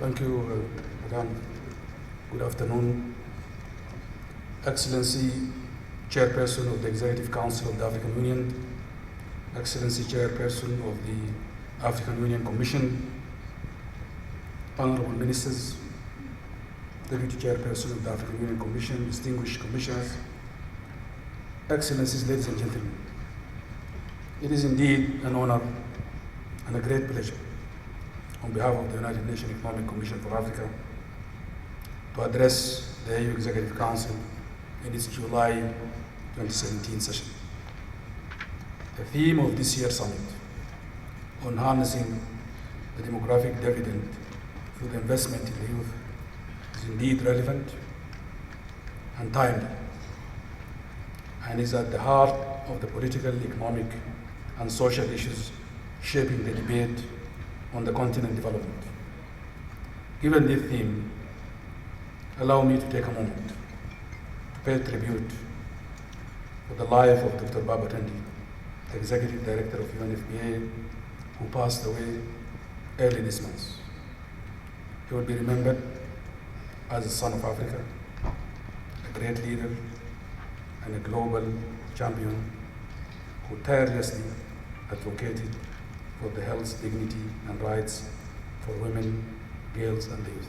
Thank you, Madam. Good afternoon. Excellency, Chairperson of the Executive Council of the African Union, Excellency, Chairperson of the African Union Commission, Honorable Ministers, Deputy Chairperson of the African Union Commission, distinguished commissioners, Excellencies, ladies and gentlemen. It is indeed an honor and a great pleasure on behalf of the United Nations Economic Commission for Africa to address the AU Executive Council in its July 2017 session. The theme of this year's summit on harnessing the demographic dividend through the investment in the youth is indeed relevant and timely, and is at the heart of the political, economic, and social issues shaping the debate on the continent development. Given this theme, allow me to take a moment to pay tribute to the life of Dr. Baba Tendi, the Executive Director of UNFPA, who passed away early this month. He will be remembered as a son of Africa, a great leader, and a global champion who tirelessly advocated for the health, dignity, and rights for women, girls, and youth.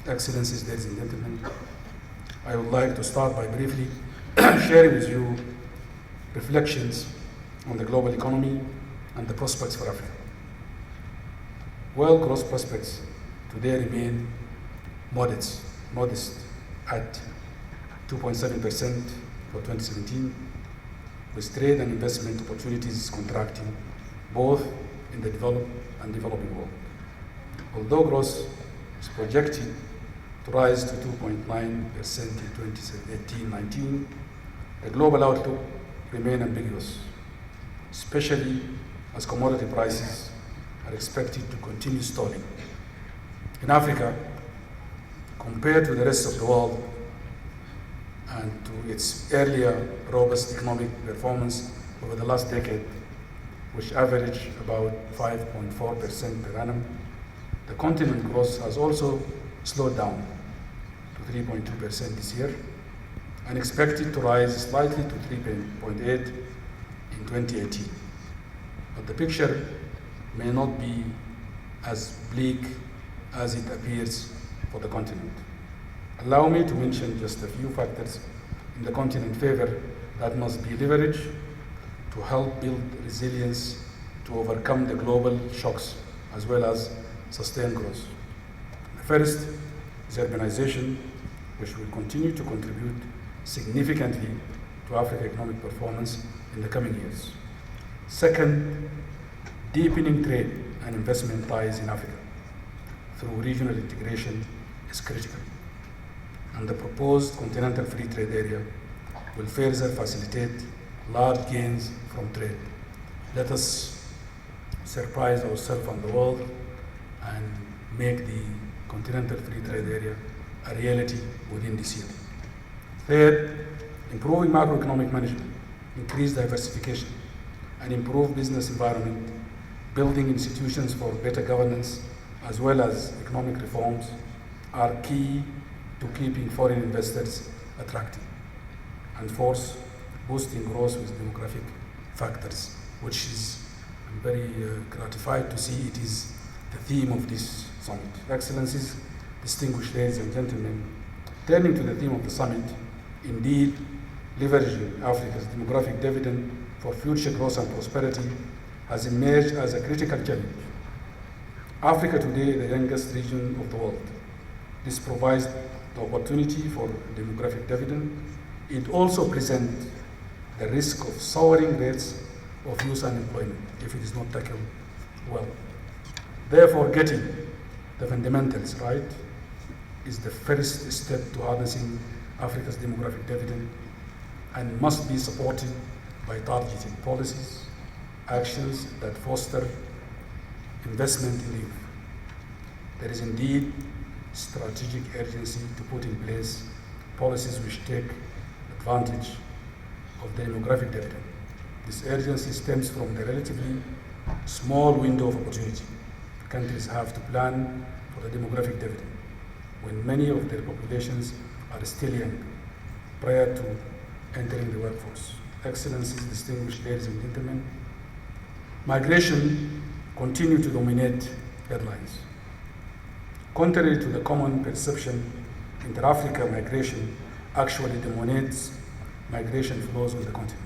Excellencies, ladies and gentlemen, I would like to start by briefly sharing with you reflections on the global economy and the prospects for Africa. World growth prospects today remain modest at 2.7% for 2017, with trade and investment opportunities contracting both in the developed and developing world. Although growth is projected to rise to 2.9% in 2018-19, the global outlook remains ambiguous, especially as commodity prices are expected to continue stalling. In Africa, compared to the rest of the world and to its earlier robust economic performance over the last decade, which averaged about 5.4% per annum, the continent growth has also slowed down to 3.2% this year and expected to rise slightly to 3.8% in 2018. But the picture may not be as bleak as it appears for the continent. Allow me to mention just a few factors in the continent's favor that must be leveraged to help build resilience to overcome the global shocks as well as sustain growth. The first is urbanization, which will continue to contribute significantly to Africa's economic performance in the coming years. Second, deepening trade and investment ties in Africa through regional integration is critical, and the proposed continental free trade area will further facilitate large gains from trade. Let us surprise ourselves and the world and make the continental free trade area a reality within this year. Third, improving macroeconomic management, increased diversification, and improved business environment, building institutions for better governance, as well as economic reforms are key to keeping foreign investors attractive. And fourth, boosting growth with demographic factors, which is, I'm very gratified to see it is the theme of this summit. Excellencies, distinguished ladies and gentlemen, turning to the theme of the summit, indeed, leveraging Africa's demographic dividend for future growth and prosperity has emerged as a critical challenge. Africa today, the youngest region of the world. This provides the opportunity for demographic dividend. It also presents the risk of soaring rates of youth unemployment if it is not tackled well. Therefore, getting the fundamentals right is the first step to harnessing Africa's demographic dividend and must be supported by targeted policies, actions that foster investment in youth. There is indeed strategic urgency to put in place policies which take advantage of the demographic dividend. This urgency stems from the relatively small window of opportunity countries have to plan for the demographic dividend when many of their populations are still young prior to entering the workforce. Excellencies, distinguished ladies and gentlemen, migration continues to dominate headlines. Contrary to the common perception, inter-Africa migration actually dominates migration flows on the continent.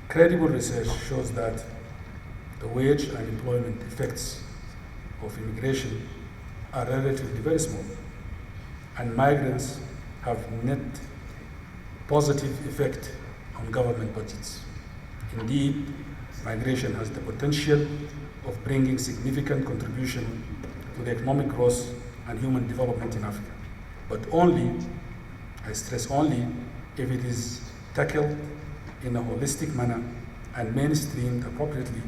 Credible research shows that the wage and employment effects of immigration are relatively very small, and migrants have net positive effect on government budgets. Indeed, migration has the potential of bringing significant contribution to the economic growth and human development in Africa, but only, I stress only, if it is tackled in a holistic manner and mainstreamed appropriately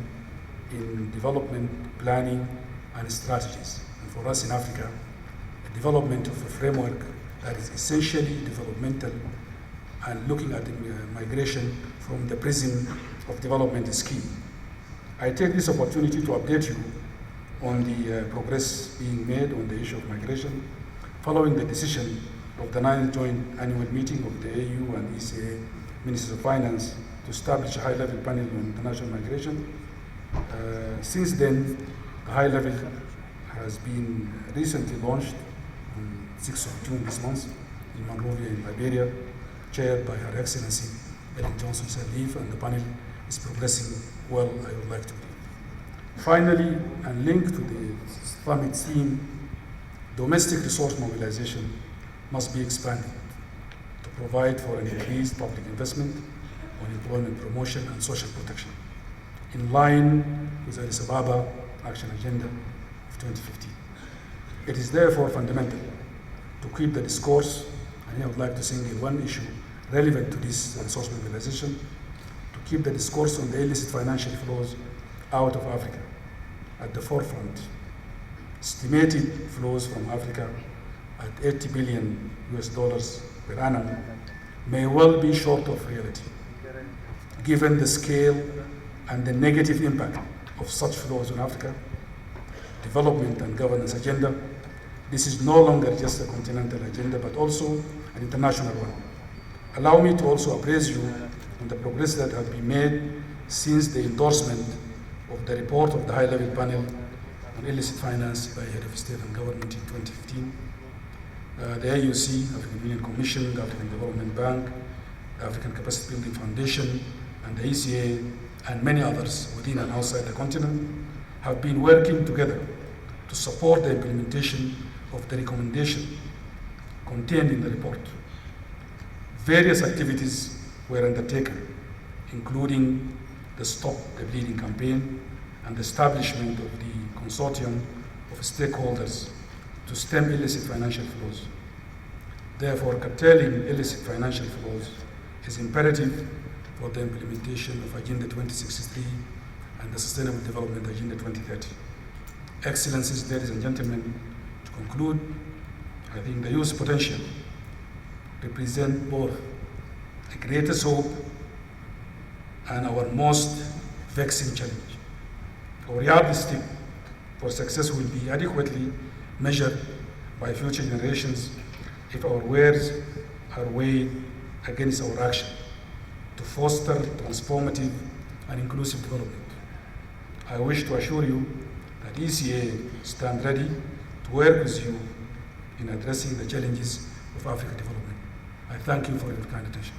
in development planning and strategies. And for us in Africa, the development of a framework that is essentially developmental and looking at migration from the prism of development is key. I take this opportunity to update you on the progress being made on the issue of migration following the decision of the 9th Joint Annual Meeting of the AU and ECA Ministers of Finance to establish a high-level panel on international migration. Since then, the high level has been recently launched on 6th of June this month in Monrovia in Liberia, chaired by Her Excellency Ellen Johnson Sirleaf, and the panel is progressing well, I would like to believe. Finally, and linked to the summit theme, domestic resource mobilization must be expanded to provide for an increased public investment on employment promotion and social protection, in line with the Addis Ababa Action Agenda of 2015. It is therefore fundamental to keep the discourse, and I would like to single one issue relevant to this resource mobilization, to keep the discourse on the illicit financial flows out of Africa at the forefront. Estimated flows from Africa at $80 billion per annum may well be short of reality, given the scale and the negative impact of such flows on Africa, development and governance agenda. This is no longer just a continental agenda, but also an international one. Allow me to also appraise you on the progress that has been made since the endorsement of the report of the high-level panel on illicit finance by Head of State and Government in 2015. The AUC, African Union Commission, the African Development Bank, the African Capacity Building Foundation, and the ECA, and many others within and outside the continent, have been working together to support the implementation of the recommendation contained in the report. Various activities were undertaken, including the Stop the Bleeding campaign and the establishment of the consortium of stakeholders to stem illicit financial flows. Therefore, curtailing illicit financial flows is imperative for the implementation of Agenda 2063 and the Sustainable Development Agenda 2030. Excellencies, ladies and gentlemen, to conclude, I think the youth potential represent both the greatest hope and our most vexing challenge. Our yardstick for success will be adequately measured by future generations if our words are weighed against our action to foster transformative and inclusive development. I wish to assure you that ECA stands ready to work with you in addressing the challenges of African development. I thank you for your kind attention.